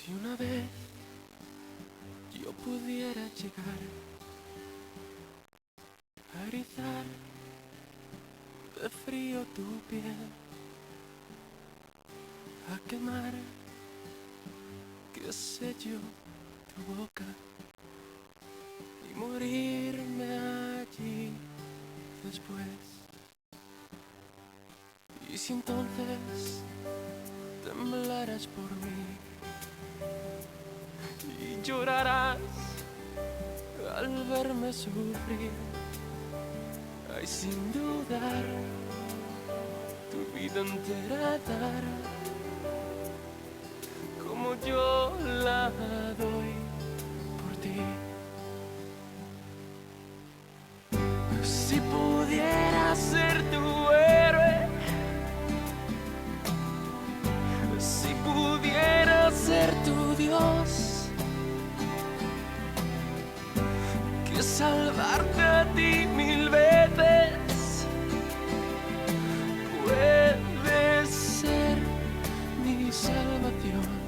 Si una vez yo pudiera llegar a rizar de frío tu piel, a quemar, qué sé yo, tu boca y morirme allí después. Y si entonces temblarás por mí y llorarás al verme sufrir, ay, sin dudar, tu vida entera dar, como yo la doy por ti. Si pudiera ser tu héroe, si pudiera ser tu Dios, que salvarte a ti 1000 veces puede ser mi salvación.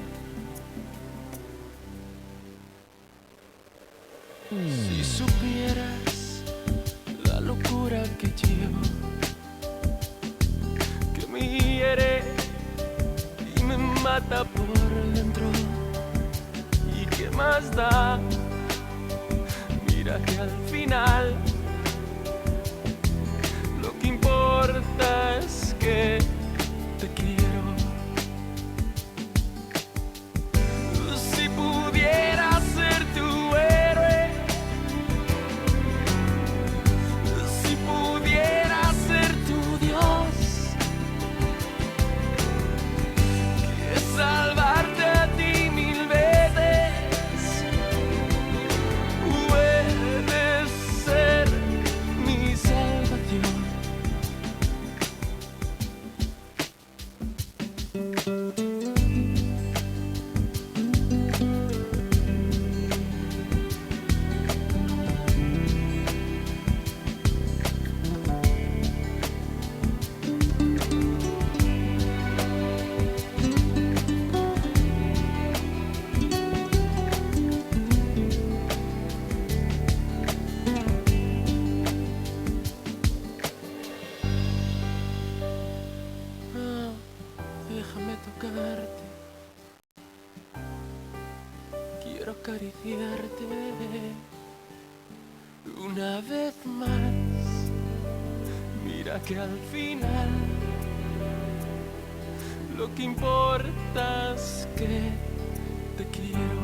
Si supieras la locura que llevo, que me hiere y me mata por dentro, y qué más da, mira que al final lo que importa es que te quiero. Si pudiera ser tu héroe, si pudiera ser tu Dios, que salvarte a ti 1000 veces puede ser mi salvación. Déjame tocarte, quiero acariciarte una vez más. Mira que al final lo que importa es que te quiero.